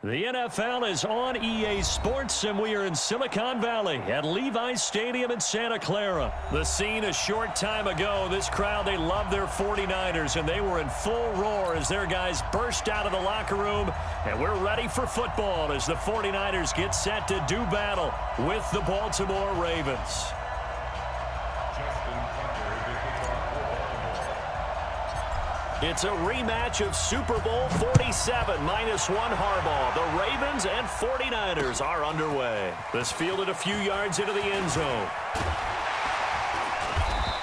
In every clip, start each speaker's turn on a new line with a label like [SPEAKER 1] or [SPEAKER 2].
[SPEAKER 1] The NFL is on EA Sports, and we are in Silicon Valley at Levi's Stadium in Santa Clara. The scene a short time ago. This crowd, they love their 49ers, and they were in full roar as their guys burst out of the locker room. And we're ready for football as the 49ers get set to do battle with the Baltimore Ravens. It's a rematch of Super Bowl 47 -1 Harbaugh. The Ravens and 49ers are underway. This fielded a few yards into the end zone.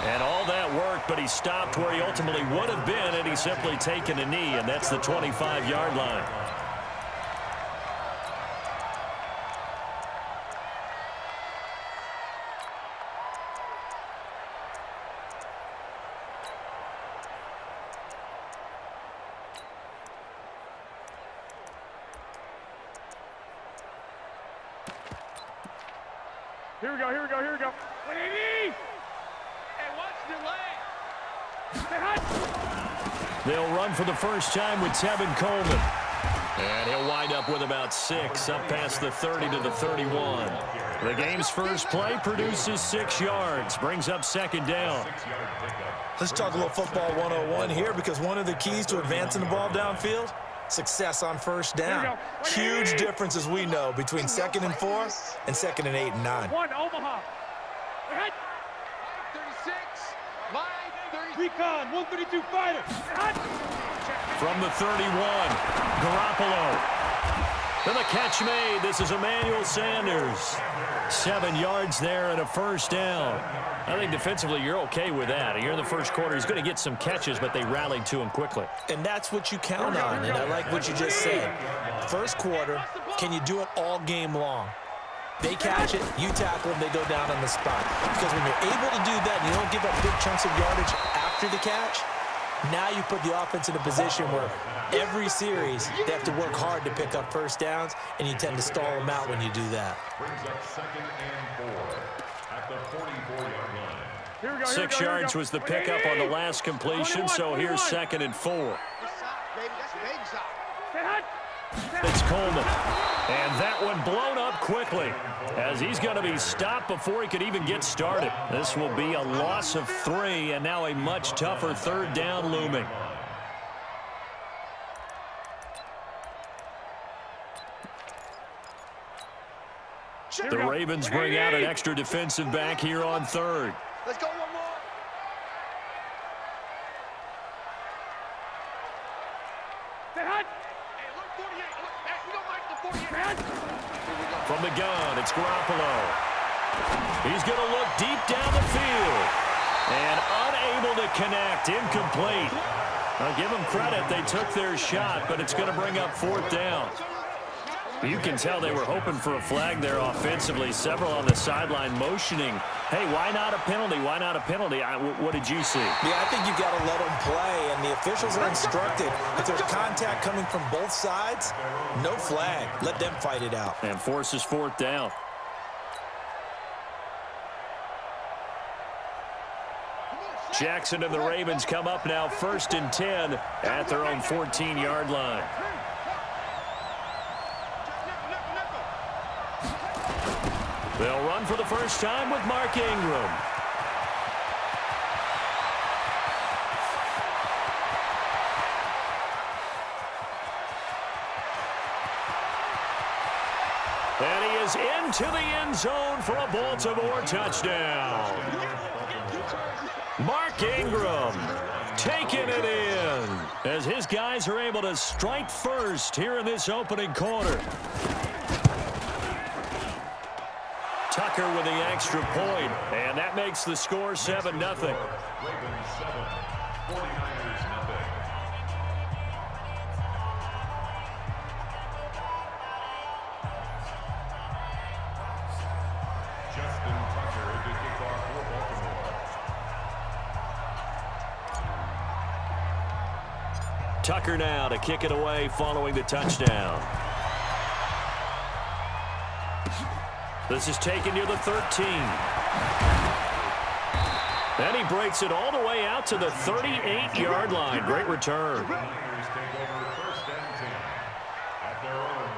[SPEAKER 1] And all that work, but he stopped where he ultimately would have been, and he's simply taken a knee, and that's the 25-yard line.
[SPEAKER 2] Here we go. What do you need? Hey, watch the leg.
[SPEAKER 1] They'll run for the first time with Tevin Coleman. And he'll wind up with about 6, up past the 30 to the 31. The game's first play produces 6 yards, brings up second down.
[SPEAKER 3] Let's talk a little football 101 here, because one of the keys to advancing the ball downfield, success on first down. Huge difference, as we know, between 2nd and 4 and 2nd and 8 and 9.
[SPEAKER 2] One, Omaha. 36. Recon, 132 fighter.
[SPEAKER 1] From the 31, Garoppolo. And the catch made. This is Emmanuel Sanders. 7 yards there and a first down. I think defensively you're okay with that. Here in the first quarter, he's going to get some catches, but they rallied to him quickly.
[SPEAKER 3] And that's what you count on, and I like what you just said. First quarter, can you do it all game long? They catch it, you tackle them, they go down on the spot. Because when you're able to do that and you don't give up big chunks of yardage after the catch, now you put the offense in a position where every series they have to work hard to pick up first downs, and you tend to stall them out when you do that.
[SPEAKER 4] Brings up 2nd and 4 at the 44-yard line.
[SPEAKER 1] 6 yards was the pickup on the last completion, so here's 2nd and 4. It's Coleman. And that one blown up quickly as he's going to be stopped before he could even get started. This will be a loss of 3, and now a much tougher third down looming. The Ravens bring out an extra defensive back here on 3rd.
[SPEAKER 2] Let's go one more.
[SPEAKER 1] From the gun, it's Garoppolo. He's going to look deep down the field. And unable to connect, incomplete. I'll give them credit, they took their shot, but it's going to bring up 4th down. You can tell they were hoping for a flag there offensively. Several on the sideline motioning, hey, why not a penalty? Why not a penalty? What did you see?
[SPEAKER 3] Yeah, I think you've got to let them play, and the officials are instructed. If there's contact coming from both sides, no flag. Let them fight it out.
[SPEAKER 1] And forces 4th down. Jackson and the Ravens come up now 1st and 10 at their own 14-yard line. They'll run for the first time with Mark Ingram. And he is into the end zone for a Baltimore touchdown. Mark Ingram taking it in as his guys are able to strike first here in this opening quarter. Tucker with the extra point, and that makes the score 7-0.
[SPEAKER 4] Ravens 7, 49ers nothing. Justin Tucker to kick off for Baltimore.
[SPEAKER 1] Tucker now to kick it away following the touchdown. This is taken near the 13. And he breaks it all the way out to the 38-yard line. Great return.
[SPEAKER 4] Niners take over 1st and 10 at their own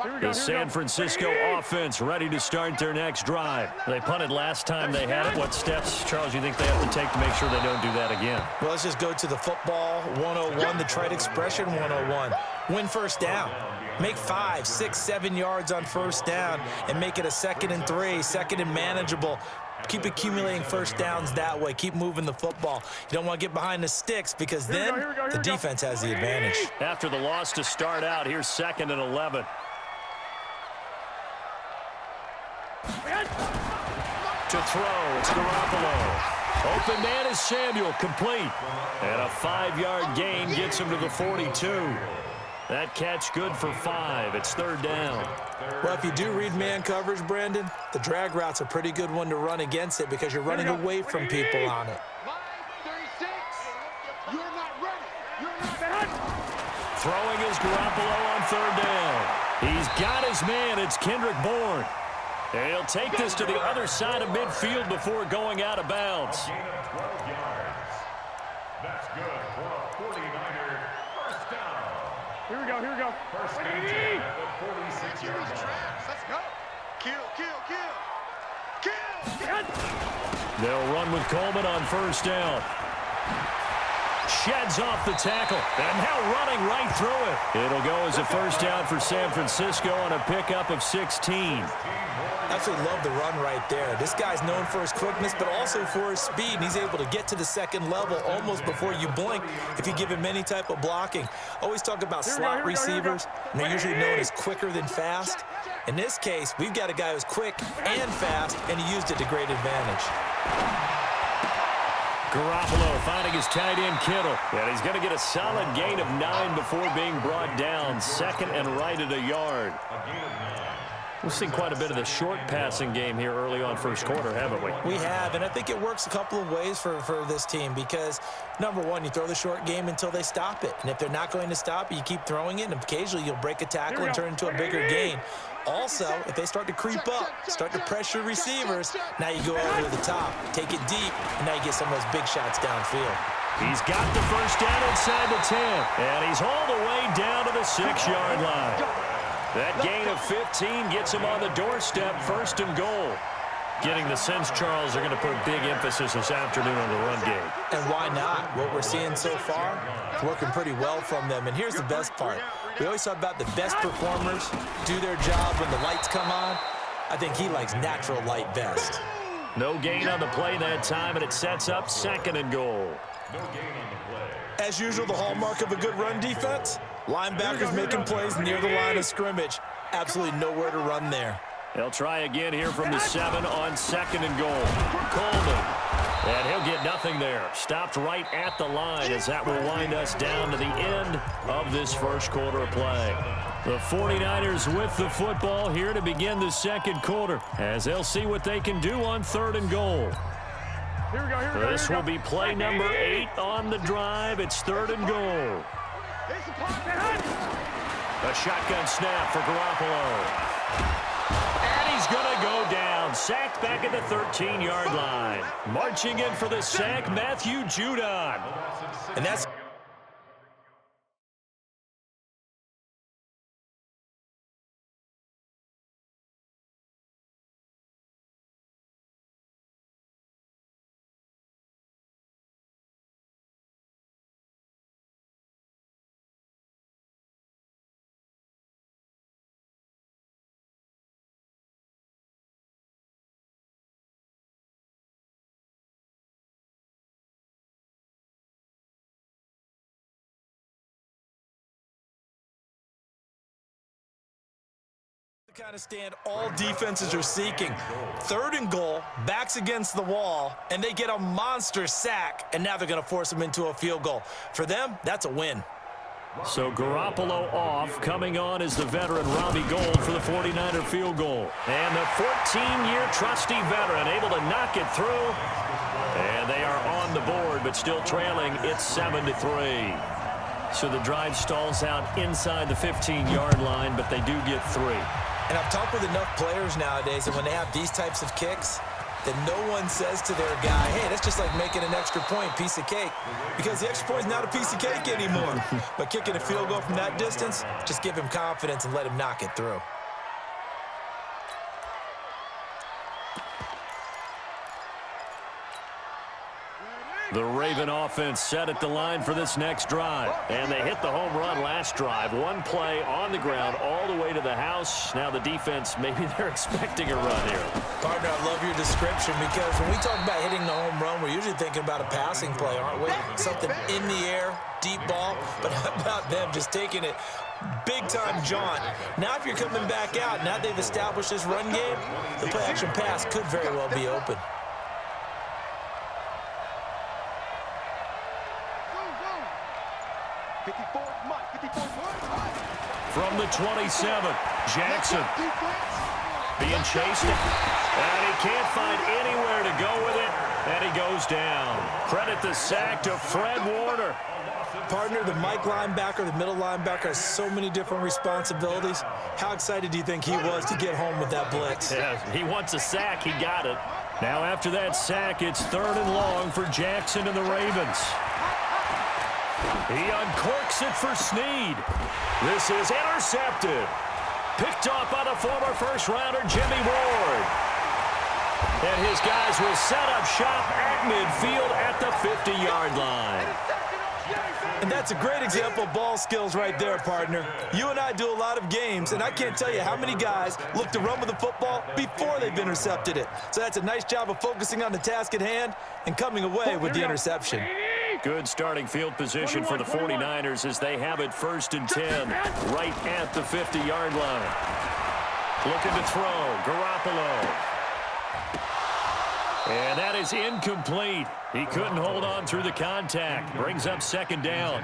[SPEAKER 1] The San Francisco offense ready to start their next drive. They punted last time they had it. What steps, Charles, you think they have to take to make sure they don't do that again?
[SPEAKER 3] Well, let's just go to the football 101, the trite expression 101. Win first down. Make 5, 6, 7 yards on first down and make it a 2nd and 3, 2nd and manageable. Keep accumulating first downs that way. Keep moving the football. You don't want to get behind the sticks because then the defense has the advantage.
[SPEAKER 1] After the loss to start out, here's 2nd and 11. To throw, it's Garoppolo. Open man is Samuel, complete. And a 5-yard gain gets him to the 42. That catch good for 5. It's 3rd down.
[SPEAKER 3] Well, if you do read man coverage, Brandon, the drag route's a pretty good one to run against it because you're running away from people on it.
[SPEAKER 1] Throwing is Garoppolo on 3rd down. He's got his man. It's Kendrick Bourne. And he'll take this to the other side of midfield before going out of bounds.
[SPEAKER 4] Gain of 12 yards. That's good for a 49er first down.
[SPEAKER 2] Here we go.
[SPEAKER 4] First and 10 at the 46-yard line.
[SPEAKER 2] Let's go. Kill.
[SPEAKER 1] They'll run with Coleman on first down. Sheds off the tackle, and now running right through it. It'll go as a first down for San Francisco on a pickup of 16.
[SPEAKER 3] Absolutely love the run right there. This guy's known for his quickness, but also for his speed. And he's able to get to the 2nd level almost before you blink if you give him any type of blocking. Always talk about slot receivers, and they're usually known as quicker than fast. In this case, we've got a guy who's quick and fast, and he used it to great advantage.
[SPEAKER 1] Garoppolo finding his tight end Kittle. And he's going to get a solid gain of 9 before being brought down. 2nd and right at a yard. We've seen quite a bit of the short passing game here early on first quarter, haven't we?
[SPEAKER 3] We have, and I think it works a couple of ways for this team because, number one, you throw the short game until they stop it. And if they're not going to stop it, you keep throwing it, and occasionally you'll break a tackle and turn into a bigger gain. Also, if they start to creep up, start to pressure receivers, now you go over the top, take it deep, and now you get some of those big shots downfield.
[SPEAKER 1] He's got the first down inside the 10, and he's all the way down to the 6-yard line. That gain of 15 gets him on the doorstep, 1st and goal. Getting the sense, Charles, they're going to put big emphasis this afternoon on the run game.
[SPEAKER 3] And why not? What we're seeing so far, working pretty well from them. And here's the best part. We always talk about the best performers do their job when the lights come on. I think he likes natural light best.
[SPEAKER 1] No gain on the play that time, and it sets up 2nd and goal.
[SPEAKER 4] No gain on the play.
[SPEAKER 3] As usual, the hallmark of a good run defense, linebackers making plays near the line of scrimmage. Absolutely nowhere to run there.
[SPEAKER 1] They'll try again here from the 7 on 2nd and goal. Coleman. And he'll get nothing there. Stopped right at the line as that will wind us down to the end of this first quarter of play. The 49ers with the football here to begin the 2nd quarter as they'll see what they can do on 3rd and goal. This will be play number 8 on the drive. It's 3rd and goal. A shotgun snap for Garoppolo. And he's going to go down. Sacked back at the 13-yard line. Marching in for the sack, Matthew Judon.
[SPEAKER 3] And that's the kind of stand all defenses are seeking. 3rd and goal, backs against the wall, and they get a monster sack, and now they're going to force them into a field goal. For them, that's a win.
[SPEAKER 1] So Garoppolo off. Coming on is the veteran Robbie Gould for the 49er field goal. And the 14-year trusty veteran able to knock it through. And they are on the board, but still trailing. It's 7-3. So the drive stalls out inside the 15-yard line, but they do get 3.
[SPEAKER 3] And I've talked with enough players nowadays that when they have these types of kicks, that no one says to their guy, hey, that's just like making an extra point, piece of cake. Because the extra point is not a piece of cake anymore. But kicking a field goal from that distance, just give him confidence and let him knock it through.
[SPEAKER 1] The Raven offense set at the line for this next drive. And they hit the home run last drive. One play on the ground all the way to the house. Now the defense, maybe they're expecting a run here.
[SPEAKER 3] Partner, I love your description because when we talk about hitting the home run, we're usually thinking about a passing play, aren't we? Something in the air, deep ball. But how about them just taking it big-time jaunt? Now if you're coming back out, now they've established this run game, the play-action pass could very well be open.
[SPEAKER 1] From the 27, Jackson being chased, and he can't find anywhere to go with it, and he goes down. Credit the sack to Fred Warner.
[SPEAKER 3] Partner, the Mike linebacker, the middle linebacker has so many different responsibilities. How excited do you think he was to get home with that blitz?
[SPEAKER 1] Yeah, he wants a sack. He got it. Now after that sack, it's 3rd and long for Jackson and the Ravens. He uncorks it for Snead. This is intercepted. Picked off by the former first-rounder Jimmy Ward. And his guys will set up shop at midfield at the 50-yard line.
[SPEAKER 3] And that's a great example of ball skills right there, partner. You and I do a lot of games, and I can't tell you how many guys look to run with the football before they've intercepted it. So that's a nice job of focusing on the task at hand and coming away with the interception.
[SPEAKER 1] Good starting field position for the 49ers as they have it 1st and 10 right at the 50-yard line. Looking to throw, Garoppolo. And that is incomplete. He couldn't hold on through the contact. Brings up 2nd down.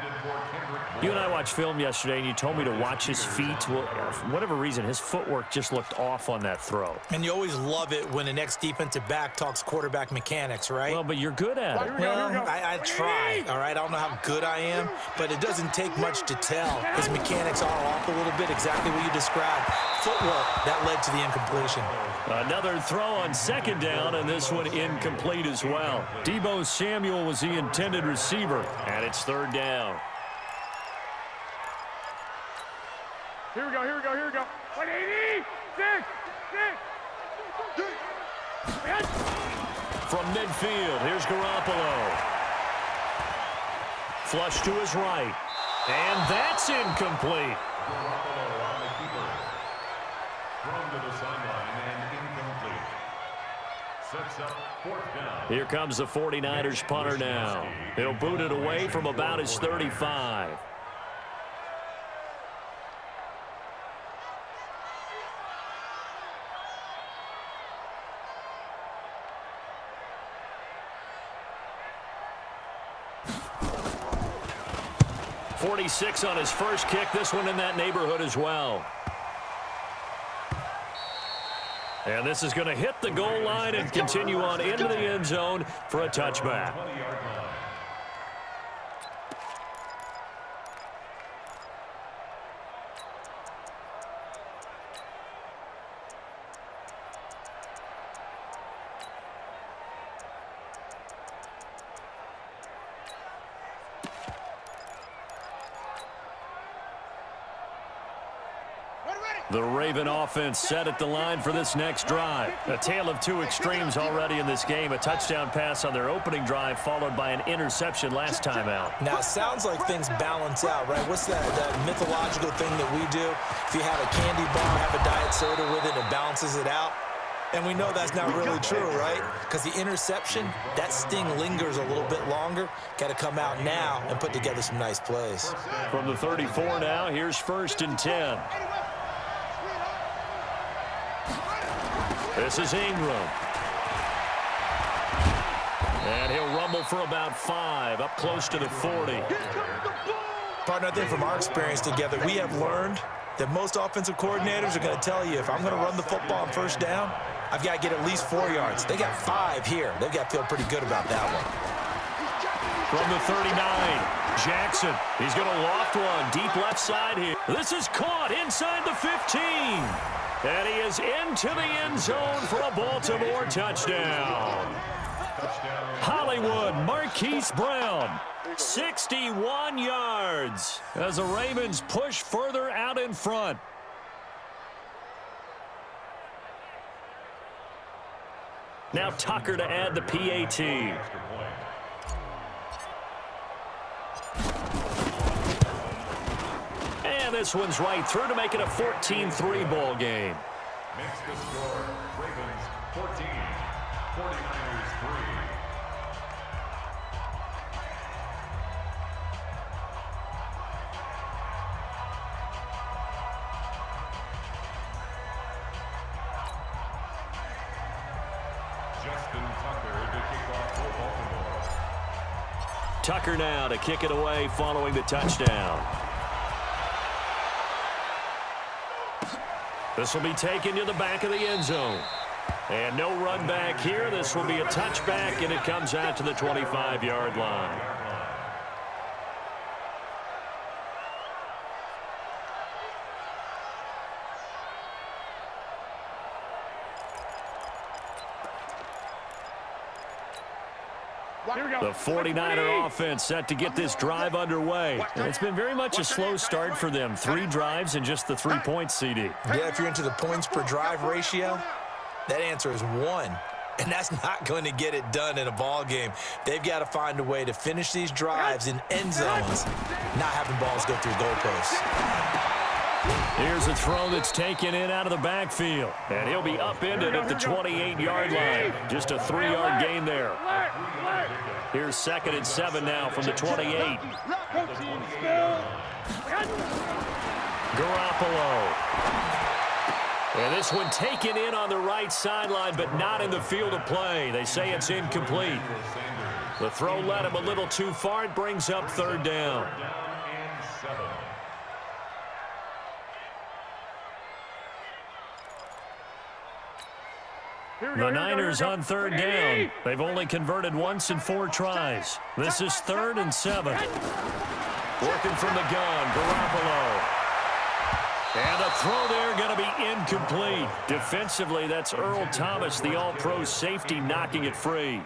[SPEAKER 1] You and I watched film yesterday, and you told me to watch his feet. Well, for whatever reason, his footwork just looked off on that throw.
[SPEAKER 3] And you always love it when the next defensive back talks quarterback mechanics, right?
[SPEAKER 1] Well, but you're good at it.
[SPEAKER 3] Well, I try, all right? I don't know how good I am, but it doesn't take much to tell. His mechanics are off a little bit, exactly what you described. Footwork, that led to the incompletion.
[SPEAKER 1] Another throw on 2nd down, and this one incomplete as well. Deebo Samuel was the intended receiver, and it's 3rd down.
[SPEAKER 2] Here we go, here we go, here we go. 180, 6.
[SPEAKER 1] From midfield, here's Garoppolo. Flush to his right. And that's incomplete. Here comes the 49ers punter now. He'll boot it away from about his 35. .46 on his first kick. This one in that neighborhood as well. And this is going to hit the goal line and continue on into the end zone for a touchback. The Raven offense set at the line for this next drive. A tale of two extremes already in this game. A touchdown pass on their opening drive followed by an interception last time out.
[SPEAKER 3] Now, it sounds like things balance out, right? What's that mythological thing that we do? If you have a candy bar, have a diet soda with it, it balances it out. And we know that's not really true, right? Because the interception, that sting lingers a little bit longer. Got to come out now and put together some nice plays.
[SPEAKER 1] From the 34 now, here's 1st and 10. This is Ingram. And he'll rumble for about 5, up close to the 40.
[SPEAKER 3] Partner, I think from our experience together, we have learned that most offensive coordinators are going to tell you, if I'm going to run the football on 1st down, I've got to get at least 4 yards. They got 5 here. They've got to feel pretty good about that one.
[SPEAKER 1] From the 39, Jackson. He's going to loft one deep left side here. This is caught inside the 15. And he is into the end zone for a Baltimore touchdown. Hollywood Marquise Brown, 61 yards as the Ravens push further out in front. Now Tucker to add the PAT. this one's right through to make it a 14-3 ball game.
[SPEAKER 4] Makes the score Ravens 14, 49ers 3. Justin Tucker to kick off for Baltimore.
[SPEAKER 1] Tucker now to kick it away following the touchdown. This will be taken to the back of the end zone. And no run back here. This will be a touchback, and it comes out to the 25-yard line. The 49er offense set to get this drive underway. And it's been very much a slow start for them. 3 drives and just the 3 points, CD.
[SPEAKER 3] Yeah, if you're into the points per drive ratio, that answer is 1. And that's not going to get it done in a ball game. They've got to find a way to finish these drives in end zones, not having balls go through goalposts.
[SPEAKER 1] Here's a throw that's taken in out of the backfield. And he'll be upended at the 28-yard line. Just a 3-yard gain there. Here's 2nd and 7 now from the 28. Garoppolo. And this one taken in on the right sideline, but not in the field of play. They say it's incomplete. The throw led him a little too far. It brings up 3rd down. The Niners on 3rd down. They've only converted once in 4 tries. This is 3rd and 7. Working from the gun, Garoppolo. And the throw there going to be incomplete. Defensively, that's Earl Thomas, the all-pro safety, knocking it free.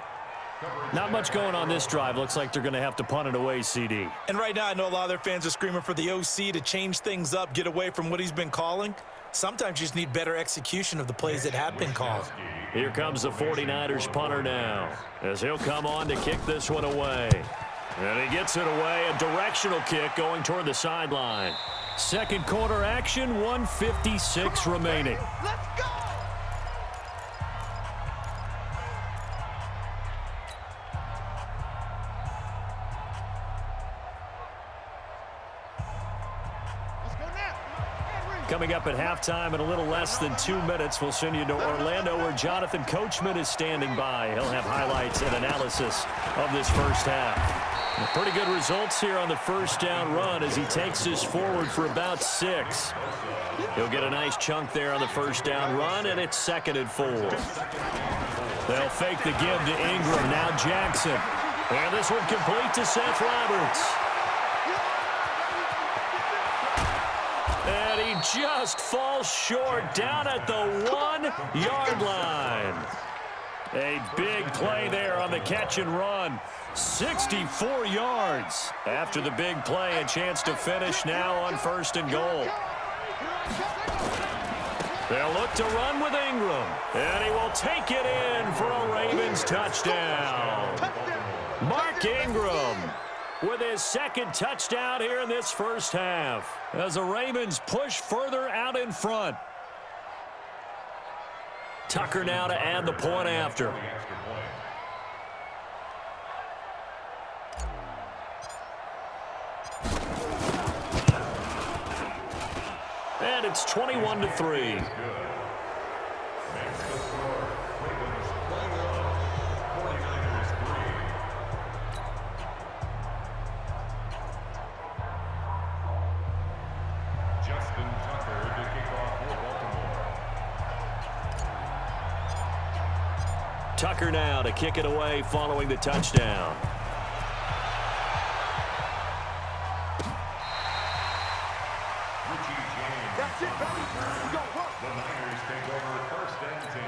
[SPEAKER 1] Not much going on this drive. Looks like they're going to have to punt it away, CD.
[SPEAKER 3] And right now, I know a lot of their fans are screaming for the OC to change things up, get away from what he's been calling. Sometimes you just need better execution of the plays that have been called.
[SPEAKER 1] Here comes the 49ers punter now, as he'll come on to kick this one away. And he gets it away, a directional kick going toward the sideline. 2nd quarter action, 1:56 remaining.
[SPEAKER 2] Let's go!
[SPEAKER 1] Coming up at halftime in a little less than 2 minutes, we'll send you to Orlando where Jonathan Coachman is standing by. He'll have highlights and analysis of this first half. Pretty good results here on the first down run as he takes this forward for about 6. He'll get a nice chunk there on the first down run, and it's 2nd and 4. They'll fake the give to Ingram. Now Jackson. And this one complete to Seth Roberts. And he just falls short down at the 1-yard line. A big play there on the catch and run. 64 yards after the big play. A chance to finish now on 1st and goal. They'll look to run with Ingram. And he will take it in for a Ravens touchdown. Mark Ingram with his 2nd touchdown here in this first half, as the Ravens push further out in front. Tucker now to add the point after. And it's 21-3.
[SPEAKER 4] Justin Tucker to kick off for Baltimore.
[SPEAKER 1] Tucker now to kick it away following the touchdown.
[SPEAKER 2] That's it, baby. We go work.
[SPEAKER 4] The Niners take over 1st and 10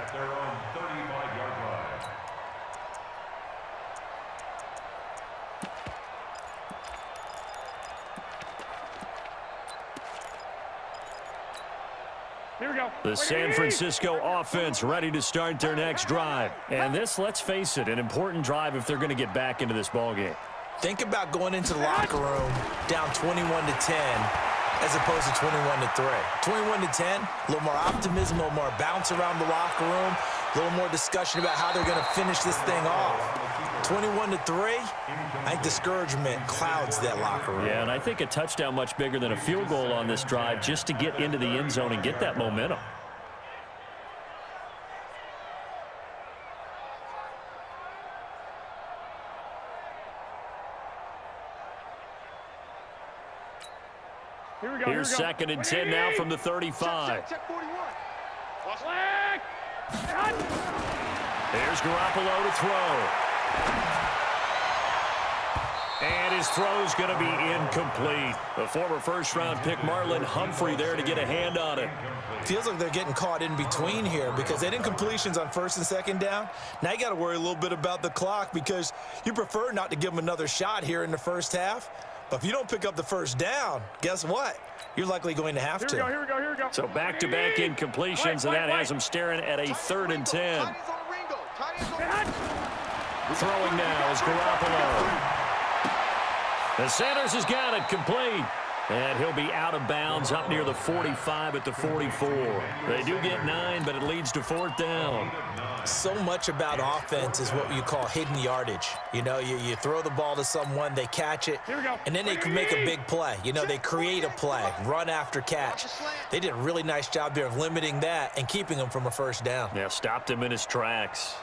[SPEAKER 4] at their own 35-yard line.
[SPEAKER 2] Here we go.
[SPEAKER 1] The San Francisco offense ready to start their next drive. And this, let's face it, an important drive if they're going to get back into this ballgame.
[SPEAKER 3] Think about going into the locker room down 21-10 as opposed to 21-3. 21-10, a little more optimism, a little more bounce around the locker room, a little more discussion about how they're going to finish this thing off. 21-3, I think discouragement clouds that locker room.
[SPEAKER 1] Yeah, and I think a touchdown much bigger than a field goal on this drive just to get into the end zone and get that momentum. Here's second and 10 now from the 35.
[SPEAKER 2] Check 41.
[SPEAKER 1] There's Garoppolo to throw. And his throw's going to be incomplete. The former first-round pick Marlon Humphrey there to get a hand on it.
[SPEAKER 3] Feels like they're getting caught in between here because they didn't completions on first and second down. Now you got to worry a little bit about the clock because you prefer not to give them another shot here in the first half. But if you don't pick up the first down, guess what? You're likely going to have to.
[SPEAKER 2] Here we go.
[SPEAKER 1] So back-to-back incompletions, and that has them staring at a 3rd and 10. Throwing now is Garoppolo. The Sanders has got it complete. And he'll be out of bounds up near the 45 at the 44. They do get 9, but it leads to 4th down.
[SPEAKER 3] So much about offense is what you call hidden yardage. You know, you throw the ball to someone, they catch it, and then they can make a big play. You know, they create a play, run after catch. They did a really nice job there of limiting that and keeping him from a first down.
[SPEAKER 1] Yeah, stopped him in his tracks.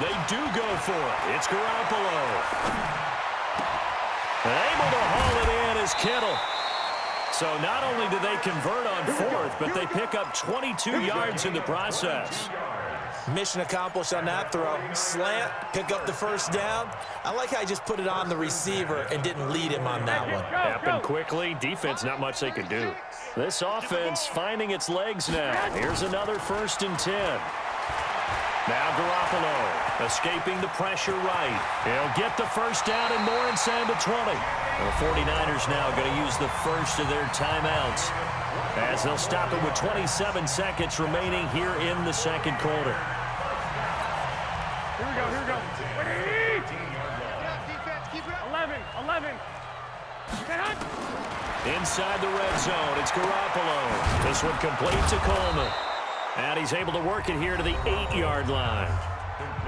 [SPEAKER 1] They do go for it. It's Garoppolo. Able to haul it in is Kittle. So not only do they convert on 4th, but they pick up 22 yards in the process.
[SPEAKER 3] Mission accomplished on that throw. Slant, pick up the first down. I like how he just put it on the receiver and didn't lead him on that one.
[SPEAKER 1] Happened quickly. Defense, not much they could do. This offense finding its legs now. Here's another 1st and 10. Now Garoppolo escaping the pressure right. He'll get the first down and more inside the 20. The 49ers now going to use the first of their timeouts as they'll stop it with 27 seconds remaining here in the second quarter.
[SPEAKER 2] Here we go. 11.
[SPEAKER 1] Inside the red zone, it's Garoppolo. This one complete to Coleman. And he's able to work it here to the 8-yard line.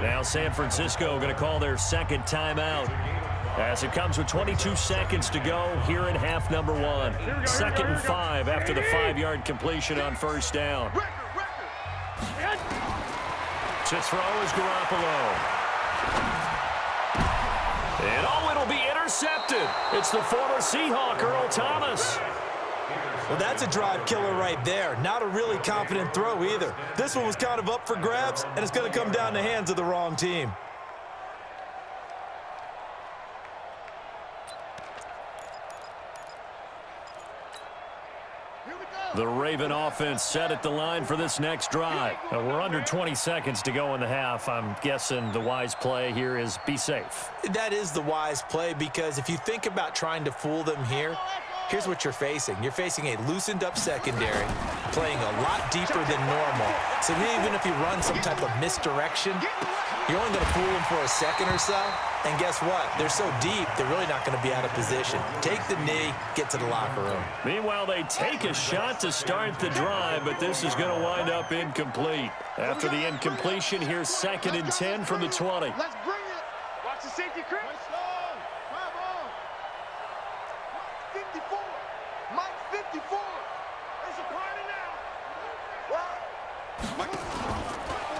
[SPEAKER 1] Now San Francisco going to call their second timeout as it comes with 22 seconds to go here in half number 1. 2nd and 5 after the 5-yard completion on first down. To throw is Garoppolo. And it'll be intercepted. It's the former Seahawk, Earl Thomas.
[SPEAKER 3] Well, that's a drive killer right there. Not a really confident throw either. This one was kind of up for grabs, and it's going to come down the hands of the wrong team.
[SPEAKER 1] The Raven offense set at the line for this next drive. We're under 20 seconds to go in the half. I'm guessing the wise play here is be safe.
[SPEAKER 3] That is the wise play because if you think about trying to fool them here, here's what you're facing. You're facing a loosened up secondary, playing a lot deeper than normal. So even if you run some type of misdirection, you're only going to fool them for a second or so. And guess what? They're so deep, they're really not going to be out of position. Take the knee, get to the locker room.
[SPEAKER 1] Meanwhile, they take a shot to start the drive, but this is going to wind up incomplete. After the incompletion, here's 2nd and 10 from the 20.
[SPEAKER 2] Let's bring it. Watch the safety, Chris. 54. Mike 54. There's a party now.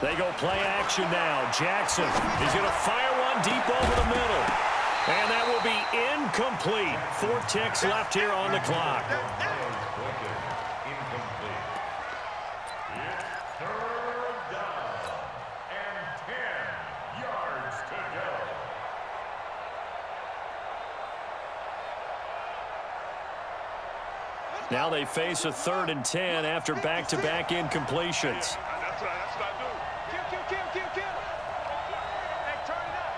[SPEAKER 1] They go play action now. Jackson, he's going to fire one deep over the middle. And that will be incomplete. 4 ticks left here on the clock. Now they face a 3rd and 10 after back-to-back incompletions.
[SPEAKER 2] That's what I do. Kill. Hey, turn it up.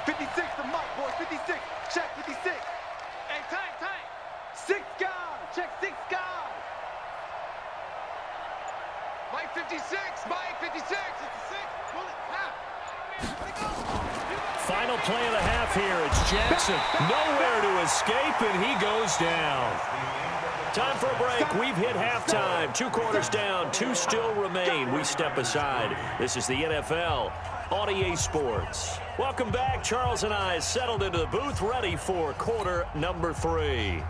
[SPEAKER 2] 56 to Mike, boy. 56. Check 56. Hey, tight. 6 guard. Check 6 guard. Mike 56. Mike 56. 56. Pull it. Now. Let it go.
[SPEAKER 1] Final play of the half here. It's Jackson. Nowhere to escape, and he goes down. Time for a break. We've hit halftime. 2 quarters down. 2 still remain. We step aside. This is the NFL on EA Sports. Welcome back. Charles and I settled into the booth, ready for quarter number 3.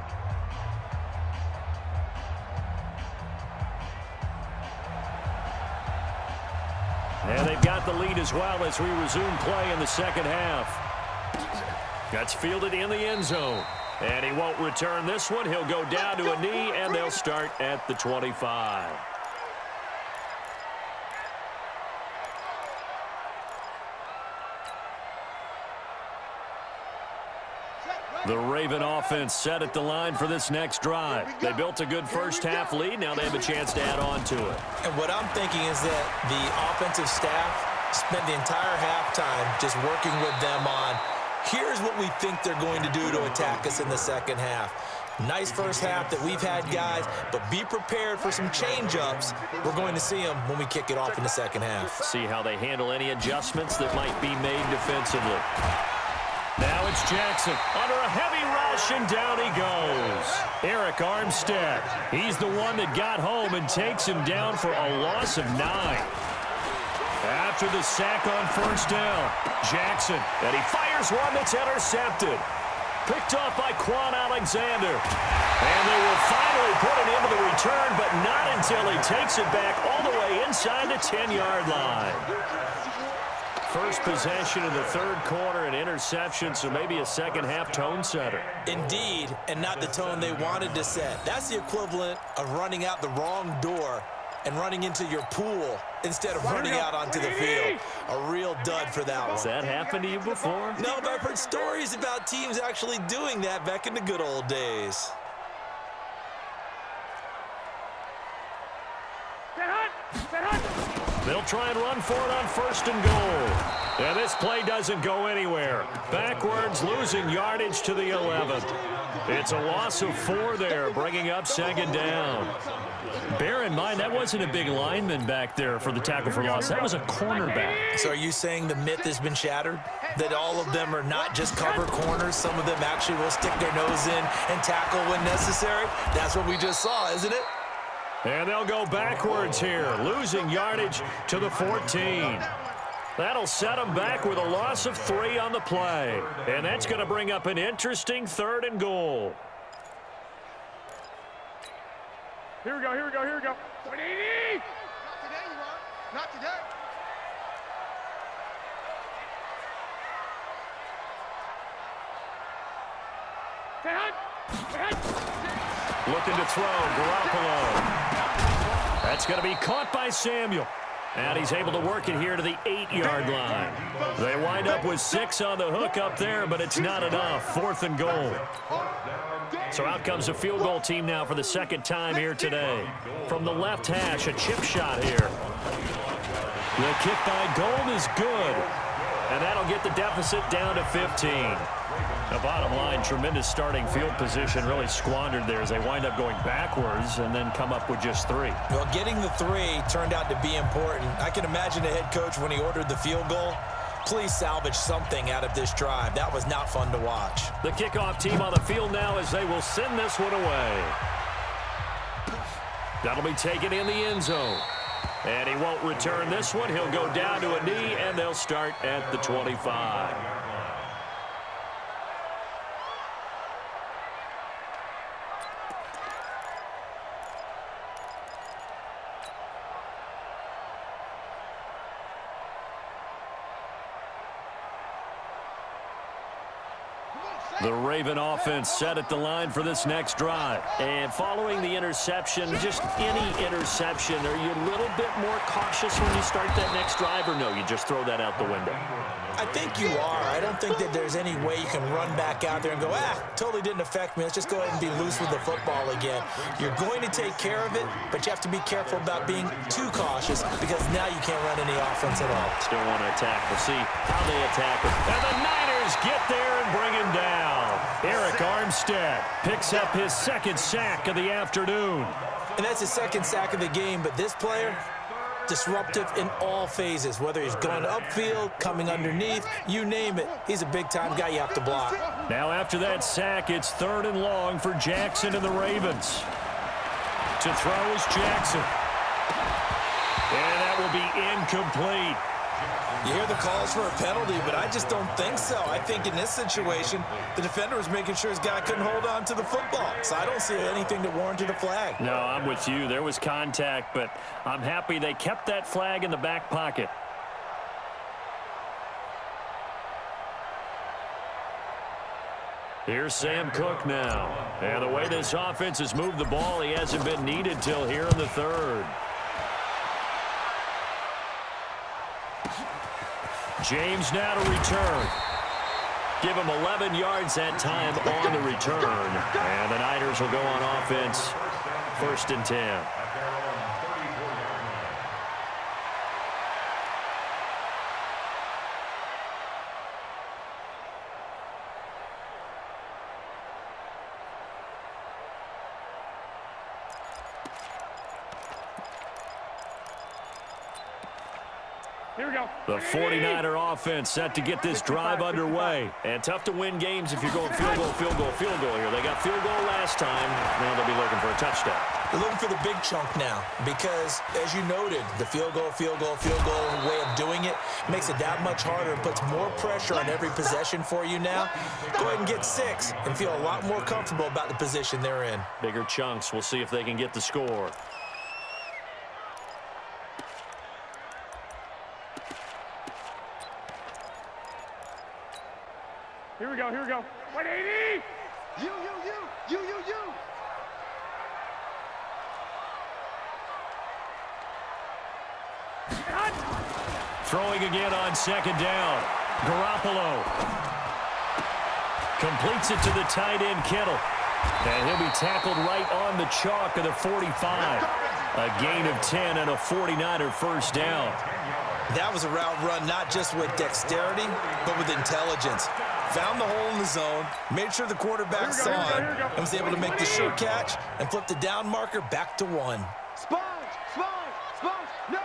[SPEAKER 1] And they've got the lead as well as we resume play in the second half. That's fielded in the end zone. And he won't return this one. He'll go down to a knee, and they'll start at the 25. The Raven offense set at the line for this next drive. They built a good first half lead. Now they have a chance to add on to it.
[SPEAKER 3] And what I'm thinking is that the offensive staff spent the entire halftime just working with them on, here's what we think they're going to do to attack us in the second half. Nice first half that we've had, guys, but be prepared for some change-ups. We're going to see them when we kick it off in the second half.
[SPEAKER 1] See how they handle any adjustments that might be made defensively. Now it's Jackson under a heavy rush, and down he goes. Eric Armstead, he's the one that got home and takes him down for a loss of 9. After the sack on first down, Jackson, and he fires one that's intercepted. Picked off by Quan Alexander. And they will finally put it into the return, but not until he takes it back all the way inside the 10-yard line. First possession of the third quarter, an interception, so maybe a second-half tone setter.
[SPEAKER 3] Indeed, and not the tone they wanted to set. That's the equivalent of running out the wrong door and running into your pool instead of running out onto the field. A real dud for that one.
[SPEAKER 1] Has that happened to you before?
[SPEAKER 3] No, but I've heard stories about teams actually doing that back in the good old days.
[SPEAKER 1] They'll try and run for it on first and goal. And this play doesn't go anywhere. Backwards, losing yardage to the 11. It's a loss of 4 there, bringing up second down. Bear in mind, that wasn't a big lineman back there for the tackle for loss. That was a cornerback.
[SPEAKER 3] So are you saying the myth has been shattered? That all of them are not just cover corners? Some of them actually will stick their nose in and tackle when necessary? That's what we just saw, isn't it?
[SPEAKER 1] And they'll go backwards here, losing yardage to the 14. That'll set them back with a loss of 3 on the play. And that's going to bring up an interesting third and goal.
[SPEAKER 2] Here we go. 180! Not today, you are. Not today.
[SPEAKER 1] Looking to throw, Garoppolo. That's going to be caught by Samuel. And he's able to work it here to the 8-yard line. They wind up with 6 on the hook up there, but it's not enough. 4th and goal. So out comes a field goal team now for the second time here today. From the left hash, a chip shot here. The kick by Gold is good. And that'll get the deficit down to 15. The bottom line, tremendous starting field position, really squandered there as they wind up going backwards and then come up with just 3.
[SPEAKER 3] Well, getting the 3 turned out to be important. I can imagine the head coach when he ordered the field goal. Please salvage something out of this drive. That was not fun to watch.
[SPEAKER 1] The kickoff team on the field now as they will send this one away. That'll be taken in the end zone. And he won't return this one. He'll go down to a knee, and they'll start at the 25. The Raven offense set at the line for this next drive. And following the interception, just any interception, are you a little bit more cautious when you start that next drive, or no, you just throw that out the window?
[SPEAKER 3] I think you are. I don't think that there's any way you can run back out there and go, totally didn't affect me. Let's just go ahead and be loose with the football again. You're going to take care of it, but you have to be careful about being too cautious because now you can't run any offense at all.
[SPEAKER 1] Still want to attack. We'll see how they attack it. And the Niners get there and bring him down. Eric Armstead picks up his second sack of the afternoon.
[SPEAKER 3] And that's his second sack of the game, but this player, disruptive in all phases, whether he's going upfield, coming underneath, you name it. He's a big-time guy you have to block.
[SPEAKER 1] Now after that sack, it's 3rd and long for Jackson and the Ravens. To throw is Jackson. And that will be incomplete.
[SPEAKER 3] You hear the calls for a penalty, but I just don't think so. I think in this situation, the defender was making sure his guy couldn't hold on to the football. So I don't see anything that warranted a flag.
[SPEAKER 1] No, I'm with you. There was contact, but I'm happy they kept that flag in the back pocket. Here's Sam Cook now. And the way this offense has moved the ball, he hasn't been needed till here in the 3rd. James now to return. Give him 11 yards that time on the return. And the Niners will go on offense. 1st and 10.
[SPEAKER 2] Here we go.
[SPEAKER 1] The 49er offense set to get this drive underway. And tough to win games if you're going field goal, field goal, field goal here. They got field goal last time. Now they'll be looking for a touchdown.
[SPEAKER 3] They're looking for the big chunk now because, as you noted, the field goal way of doing it makes it that much harder and puts more pressure on every possession for you now. Go ahead and get 6 and feel a lot more comfortable about the position they're in.
[SPEAKER 1] Bigger chunks. We'll see if they can get the score.
[SPEAKER 2] Here we go, here we go. 180! You.
[SPEAKER 1] Throwing again on 2nd down. Garoppolo completes it to the tight end, Kittle. And he'll be tackled right on the chalk of the 45. A gain of 10 and a 49er first down.
[SPEAKER 3] That was a route run not just with dexterity, but with intelligence. Found the hole in the zone, made sure the quarterback saw it, and was able to make the sure catch and flip the down marker back to 1.
[SPEAKER 2] Sponge! No!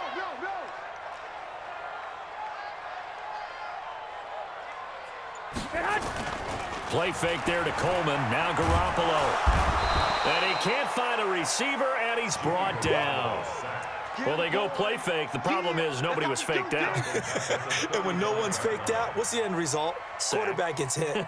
[SPEAKER 1] Play fake there to Coleman. Now Garoppolo. And he can't find a receiver, and he's brought down. Well, they go play fake. The problem is nobody was faked out.
[SPEAKER 3] And when no one's faked out, what's the end result? Quarterback gets hit.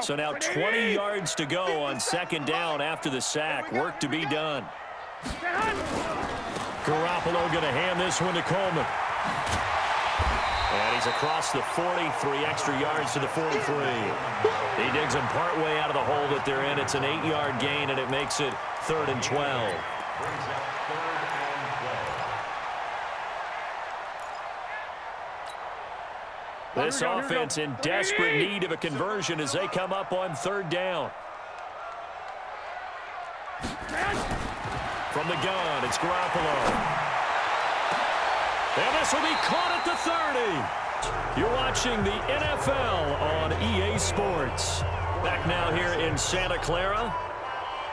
[SPEAKER 1] So now 20 yards to go on 2nd down after the sack. Work to be done. Garoppolo going to hand this one to Coleman. And he's across the 40, 3 extra yards to the 43. He digs them partway out of the hole that they're in. It's an 8-yard gain, and it makes it 3rd and 12. This offense in desperate need of a conversion as they come up on 3rd down. From the gun, it's Garoppolo. And this will be caught at the 30. You're watching the NFL on EA Sports. Back now here in Santa Clara.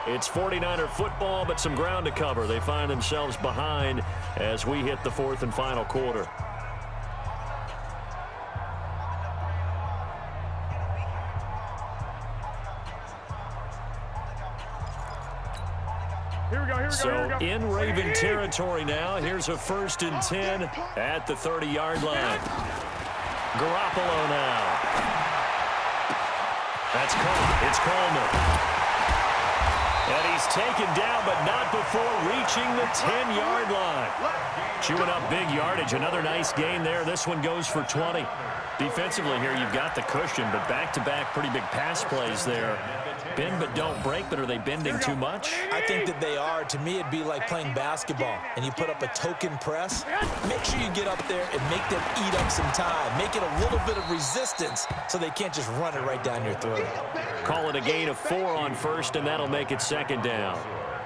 [SPEAKER 1] It's 49er football, but some ground to cover. They find themselves behind as we hit the 4th and final quarter. So in Raven territory now. Here's a 1st and 10 at the 30-yard line. Garoppolo now. That's caught. It's Coleman. And he's taken down, but not before reaching the 10-yard line. Chewing up big yardage. Another nice gain there. This one goes for 20. Defensively here, you've got the cushion, but back-to-back pretty big pass plays there bend but don't break, but are they bending too much?
[SPEAKER 3] I think that they are. To me, it'd be like playing basketball, and you put up a token press. Make sure you get up there and make them eat up some time. Make it a little bit of resistance so they can't just run it right down your throat.
[SPEAKER 1] Call it a gain of 4 on first, and that'll make it second down.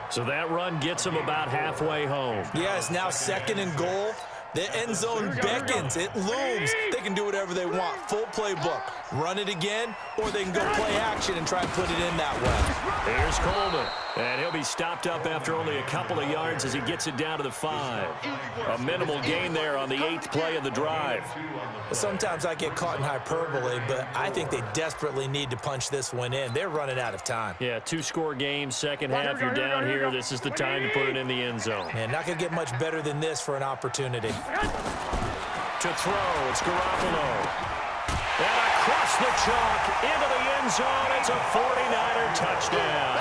[SPEAKER 1] So that run gets them about halfway home.
[SPEAKER 3] Yeah, it's now second and goal. The end zone beckons. It looms. They can do whatever they want. Full playbook. Run it again, or they can go play action and try and put it in that way.
[SPEAKER 1] Here's Coleman. And he'll be stopped up after only a couple of yards as he gets it down to the 5. A minimal gain there on the 8th play of the drive.
[SPEAKER 3] Sometimes I get caught in hyperbole, but I think they desperately need to punch this one in. They're running out of time.
[SPEAKER 1] Yeah, 2-score game, second half, you're down here. This is the time to put it in the end zone.
[SPEAKER 3] And not going to get much better than this for an opportunity.
[SPEAKER 1] To throw, it's Garoppolo. And across the chalk, into the end zone, it's a 49er touchdown.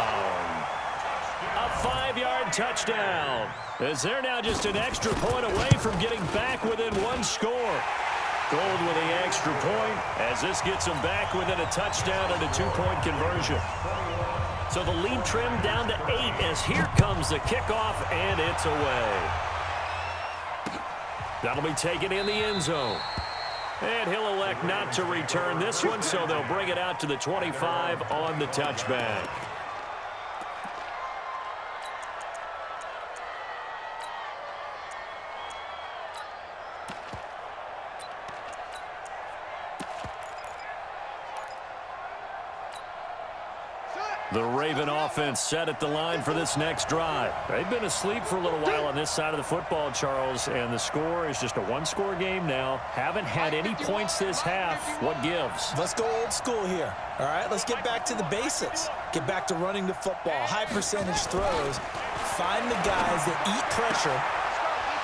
[SPEAKER 1] A 5-yard touchdown. As they're now just an extra point away from getting back within 1 score. Gold with the extra point as this gets them back within a touchdown and a 2-point conversion. So the lead trimmed down to 8 as here comes the kickoff, and it's away. That'll be taken in the end zone. And he'll elect not to return this one, so they'll bring it out to the 25 on the touchback. The Raven offense set at the line for this next drive. They've been asleep for a little while on this side of the football, Charles, and the score is just a 1-score game now. Haven't had any points this half. What gives?
[SPEAKER 3] Let's go old school here. All right, let's get back to the basics. Get back to running the football, high percentage throws. Find the guys that eat pressure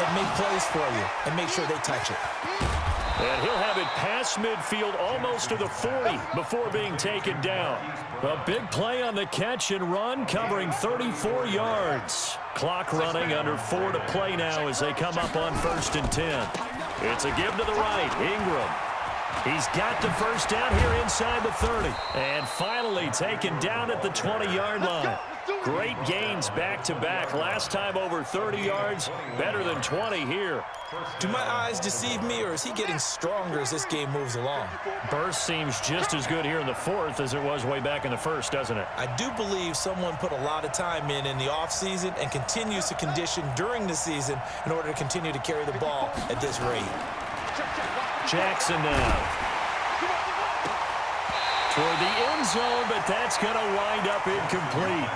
[SPEAKER 3] and make plays for you and make sure they touch it.
[SPEAKER 1] And he'll have it past midfield almost to the 40 before being taken down. A big play on the catch and run, covering 34 yards. Clock running, under 4 to play now as they come up on 1st and 10. It's a give to the right, Ingram. He's got the first down here inside the 30. And finally taken down at the 20-yard line. Great gains back-to-back. Last time over 30 yards, better than 20 here.
[SPEAKER 3] Do my eyes deceive me, or is he getting stronger as this game moves along?
[SPEAKER 1] Burst seems just as good here in the 4th as it was way back in the 1st, doesn't it?
[SPEAKER 3] I do believe someone put a lot of time in the offseason and continues to condition during the season in order to continue to carry the ball at this rate.
[SPEAKER 1] Jackson now. Toward the end zone, but that's going to wind up incomplete.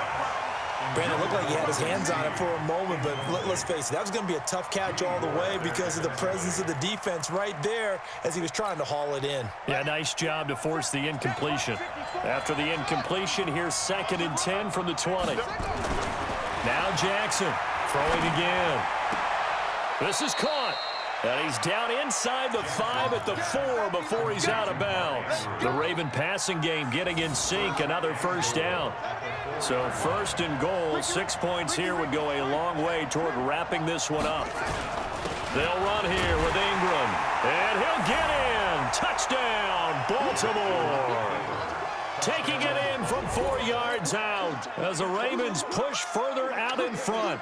[SPEAKER 3] Brandon, looked like he had his hands on it for a moment, but let's face it, that was going to be a tough catch all the way because of the presence of the defense right there as he was trying to haul it in.
[SPEAKER 1] Yeah, nice job to force the incompletion. After the incompletion, here's 2nd and 10 from the 20. Now Jackson throwing again. This is caught. And he's down inside the 5 at the 4 before he's out of bounds. The Raven passing game getting in sync, another first down. So 1st and goal, 6 points here would go a long way toward wrapping this one up. They'll run here with Ingram. And he'll get in. Touchdown, Baltimore. Taking it in from 4 yards out as the Ravens push further out in front.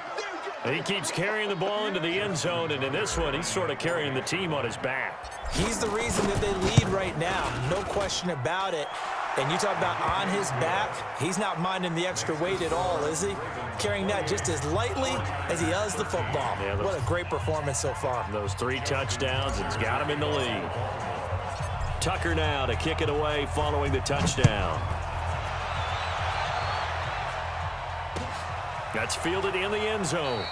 [SPEAKER 1] He keeps carrying the ball into the end zone, and in this one, he's sort of carrying the team on his back.
[SPEAKER 3] He's the reason that they lead right now, no question about it. And you talk about on his back, he's not minding the extra weight at all, is he? Carrying that just as lightly as he does the football. Yeah, what a great performance so far.
[SPEAKER 1] Those 3 touchdowns, it's got him in the lead. Tucker now to kick it away following the touchdown. That's fielded in the end zone.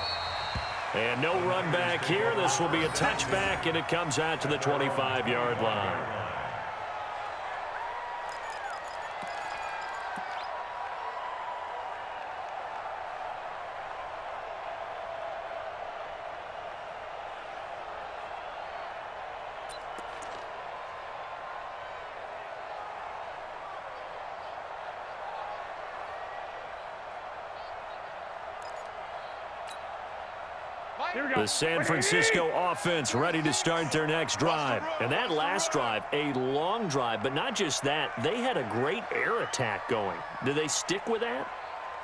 [SPEAKER 1] And no run back here. This will be a touchback, and it comes out to the 25-yard line. The San Francisco offense ready to start their next drive. And that last drive, a long drive, but not just that, they had a great air attack going. Do they stick with that?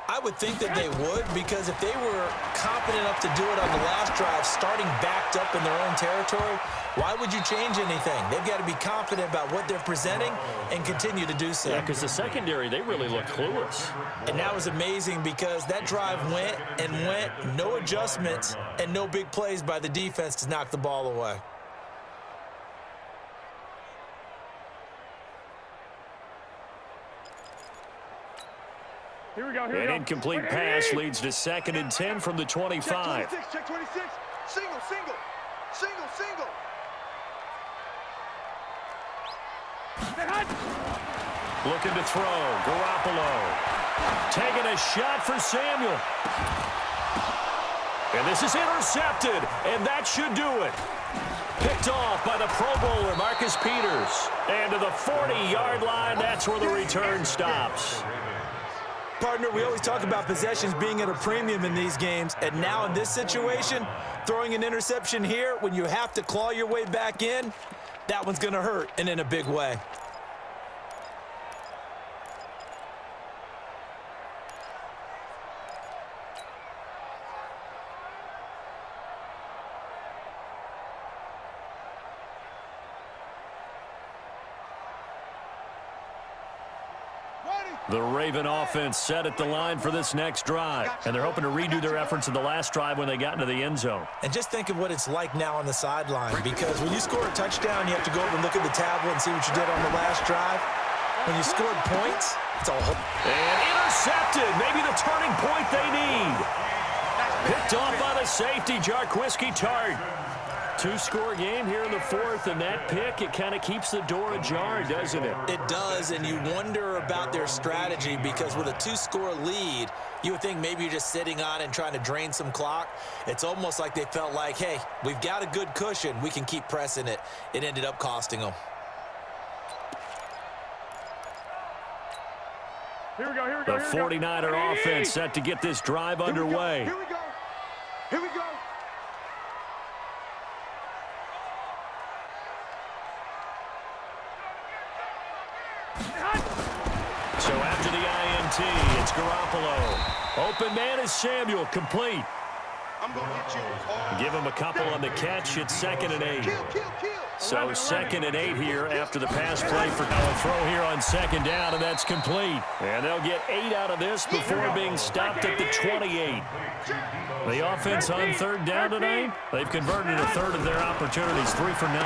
[SPEAKER 3] I would think that they would, because if they were confident enough to do it on the last drive, starting backed up in their own territory, why would you change anything? They've got to be confident about what they're presenting and continue to do so.
[SPEAKER 1] Yeah, because the secondary, they really look clueless.
[SPEAKER 3] And that was amazing because that drive went and went, no adjustments, and no big plays by the defense to knock the ball away.
[SPEAKER 2] Here we go,
[SPEAKER 1] An incomplete pass leads to 2nd and 10 from the 25.
[SPEAKER 2] Check 26. Single.
[SPEAKER 1] Looking to throw. Garoppolo. Taking a shot for Samuel. And this is intercepted, and that should do it. Picked off by the Pro Bowler, Marcus Peters. And to the 40-yard line, that's where the return stops.
[SPEAKER 3] Partner, we always talk about possessions being at a premium in these games, and now in this situation, throwing an interception here when you have to claw your way back in, that one's going to hurt, and in a big way.
[SPEAKER 1] The Raven offense set at the line for this next drive, and they're hoping to redo their efforts in the last drive when they got into the end zone.
[SPEAKER 3] And just think of what it's like now on the sideline, because when you score a touchdown, you have to go over and look at the tablet and see what you did on the last drive. When you scored points, it's a whole...
[SPEAKER 1] And intercepted, maybe the turning point they need. Picked off by the safety, Jarquiski Tart. Two-score game here in the 4th, and that pick, it kind of keeps the door ajar, doesn't it?
[SPEAKER 3] It does, and you wonder about their strategy, because with a 2-score lead, you would think maybe you're just sitting on and trying to drain some clock. It's almost like they felt like, hey, we've got a good cushion. We can keep pressing it. It ended up costing them.
[SPEAKER 2] Here we go.
[SPEAKER 1] The 49er offense set to get this drive underway.
[SPEAKER 2] Here we go.
[SPEAKER 1] So after the INT, it's Garoppolo. Open man is Samuel, complete.
[SPEAKER 2] I'm going to hit you.
[SPEAKER 1] Give him a couple on the catch. It's 2nd and 8. So 2nd and 8 here after the pass play for a throw here on 2nd down, and that's complete. And they'll get 8 out of this before being stopped at the 28. The offense on 3rd down tonight, they've converted a third of their opportunities, 3 for 9.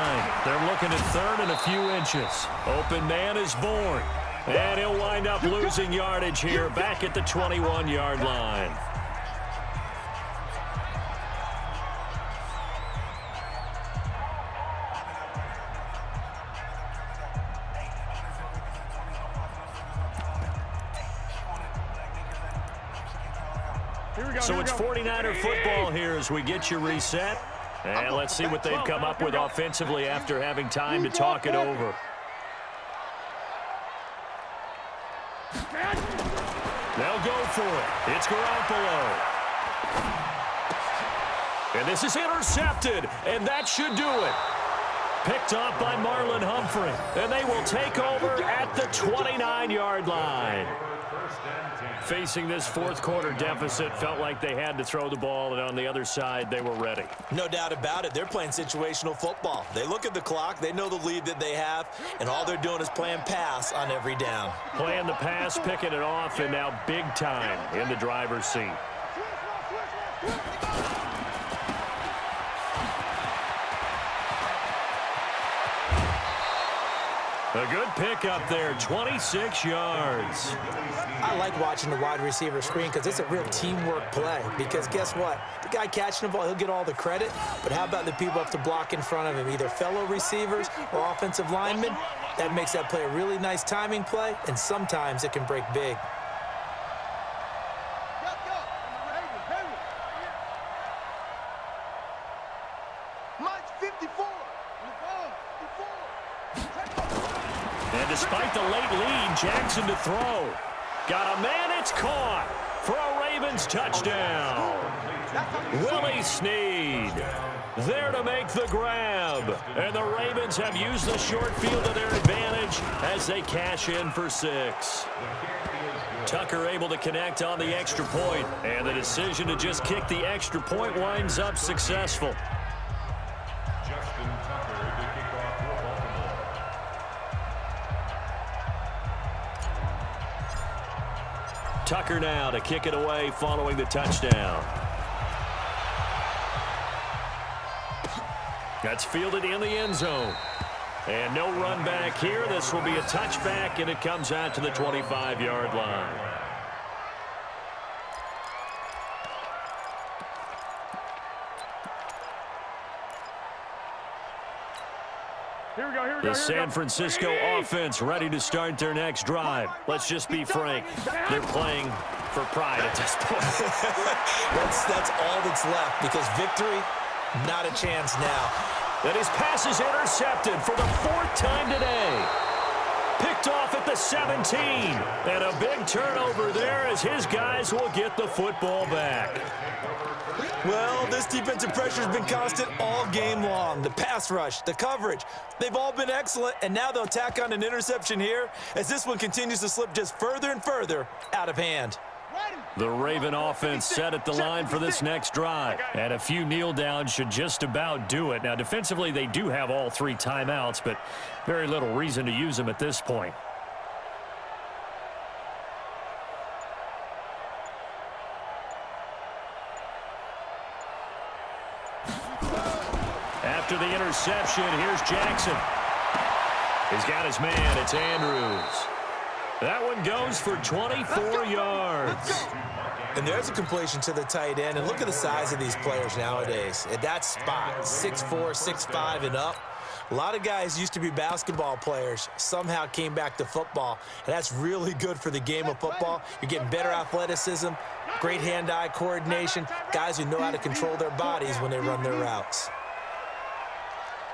[SPEAKER 1] They're looking at 3rd and a few inches. Open man is Bourne. And he'll wind up losing yardage here back at the 21-yard line. So it's 49er football here as we get you reset. And let's see what they've come up with offensively after having time to talk it over. They'll go for it. It's Garoppolo. And this is intercepted, and that should do it. Picked off by Marlon Humphrey, and they will take over at the 29-yard line. Facing this 4th quarter deficit, felt like they had to throw the ball, and on the other side, they were ready.
[SPEAKER 3] No doubt about it. They're playing situational football. They look at the clock, they know the lead that they have, and all they're doing is playing pass on every down.
[SPEAKER 1] Playing the pass, picking it off, and now big time in the driver's seat. A good pick up there, 26 yards.
[SPEAKER 3] I like watching the wide receiver screen because it's a real teamwork play. Because guess what? The guy catching the ball, he'll get all the credit. But how about the people who have to block in front of him, either fellow receivers or offensive linemen? That makes that play a really nice timing play, and sometimes it can break big.
[SPEAKER 1] And despite the late lead, Jackson to throw. Got a man, it's caught for a Ravens touchdown. Willie Snead there to make the grab. And the Ravens have used the short field to their advantage as they cash in for 6. Tucker able to connect on the extra point, and the decision to just kick the extra point winds up successful. Tucker now to kick it away following the touchdown. That's fielded in the end zone. And no run back here. This will be a touchback, and it comes out to the 25-yard line.
[SPEAKER 2] Here we go.
[SPEAKER 1] The San Francisco offense ready to start their next drive. Let's just be frank. They're playing for pride at this point.
[SPEAKER 3] That's all that's left, because victory, not a chance now.
[SPEAKER 1] And his pass is intercepted for the 4th time today. Picked off at the 17. And a big turnover there as his guys will get the football back.
[SPEAKER 3] Well, this defensive pressure has been constant all game long. The pass rush, the coverage, they've all been excellent, and now they'll tack on an interception here as this one continues to slip just further and further out of hand.
[SPEAKER 1] The Raven offense set at the line for this next drive. And a few kneel downs should just about do it. Now, defensively, they do have all 3 timeouts, but very little reason to use them at this point. After the interception, here's Jackson. He's got his man. It's Andrews. That one goes for 24 yards.
[SPEAKER 3] And there's a completion to the tight end. And look at the size of these players nowadays. At that spot, 6'4", 6'5", and up. A lot of guys used to be basketball players, somehow came back to football. And that's really good for the game of football. You're getting better athleticism, great hand-eye coordination, guys who know how to control their bodies when they run their routes.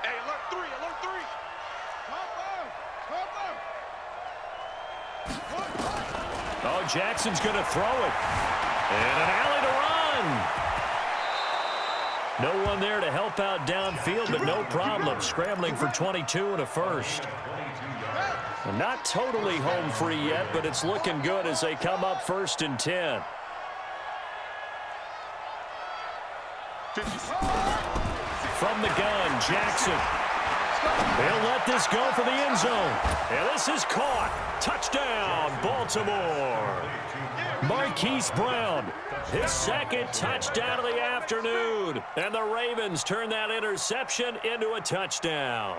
[SPEAKER 2] Hey, alert 3, alert 3.
[SPEAKER 1] Oh, Jackson's going to throw it. And an alley to run. No one there to help out downfield, but no problem. Scrambling for 22 and a first. And not totally home free yet, but it's looking good as they come up 1st and 10. From the gun, Jackson. They'll let this go for the end zone. And this is caught. Touchdown, Baltimore. Marquise Brown, his 2nd touchdown of the afternoon. And the Ravens turn that interception into a touchdown.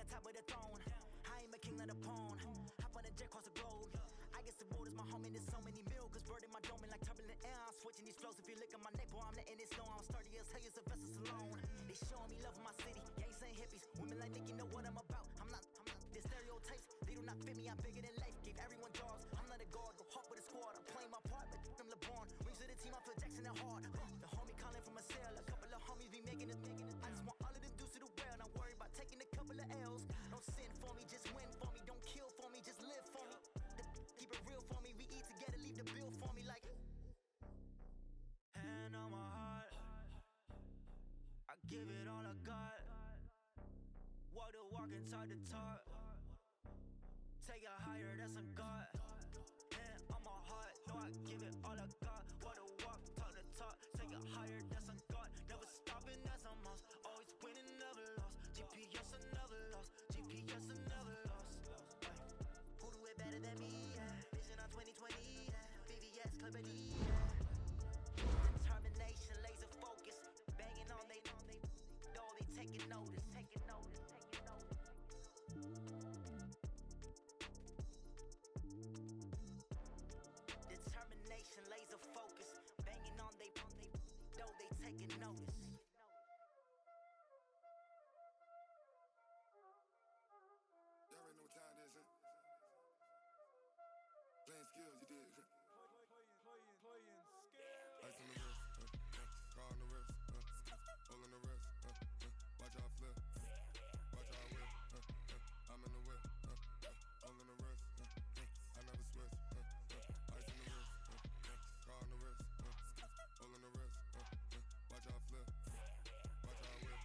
[SPEAKER 5] top of the throne. I ain't a king of the pawn. Hop on a jet across the globe. I guess the world is my home and there's so many miracles burning my dome and like turbulent air. I'm switching these flows. If you look at my neck, boy, I'm letting it snow. I'm sturdy as hell, as Sylvester Stallone. They showing me love in my city. Gangsta and hippies. Women like Nick, you know what I'm about. I'm not the stereotypes. They do not fit me. I'm bigger than life. Gave everyone jobs. I'm not a guard. Go hard with a squad. I'm playing my part, but I'm LeBron. Rings to the team. I feel Jackson and hard. The homie calling from a cell. A couple of homies be making it. I just want all of them dudes to the well. Not worry about taking a couple of L's. Don't sin for me, just win for me. Don't kill for me, just live for me. Keep it real for me. We eat together, leave the bill for me like. Hand on my heart, I give it all I got. Walk the walk and talk the talk. Take it higher, that's a God. Hand on my heart, no, I give it all I got. Walk the walk, talk the talk. Take it higher, that's a God. Never stopping, that's a must. Always winning, never lost. GPS, I never lost. GPS, I never lost. Who do it better than me? Yeah. Vision on 2020, yeah. VVS, Clippity, yeah. Determination, laser focus. Banging on they door, they taking notice. Determination, laser focus. Banging on they door, they taking notice.
[SPEAKER 6] Y'all already know what time it is, huh? Playing skills, you did.
[SPEAKER 7] Playing skills.
[SPEAKER 6] Ice on the wrist, car on the wrist, hole in the wrist, watch how I flip, watch how I whip, I'm in the whip, hole in the wrist, I never switch, ice on the wrist, car on the wrist, hole in the wrist, watch how I flip, watch how I whip,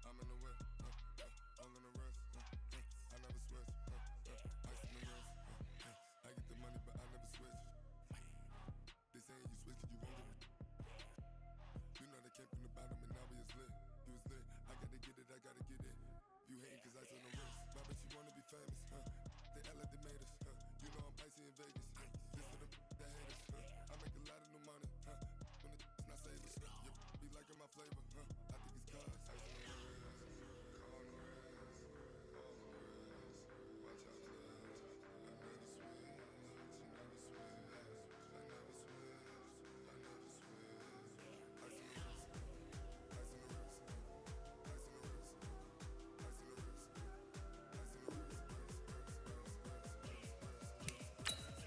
[SPEAKER 6] I'm in the whip, hole in the wrist, I never switch, ice on the wrist, I get the money but I never switch. They saying you switch, you won't get it. You know they came from the bottom and now we is lit. You was lit, I gotta get it, I gotta get it. You hating cause ice on the wrist. My bitch, you wanna be famous, They act like they made us, You know I'm icy in Vegas, This for the that hate us, I make a lot of new money, When it's not savers, You be liking my flavor, I think it's cause ice on the wrist, car on the wrist, all on the wrist. Watch out, flex, I never switch, you never switch. I never switch, I never switch. Ice in the wrist, ice in the wrist, ice in the wrist, ice in the wrist, ice in the wrist,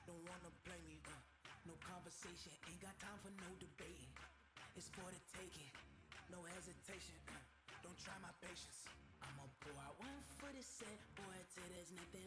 [SPEAKER 5] don't wanna play me, no conversation, ain't got time for no debating. It's for the taking, no hesitation, don't try my patience. I'ma pour out one for the set, boy, till there's nothing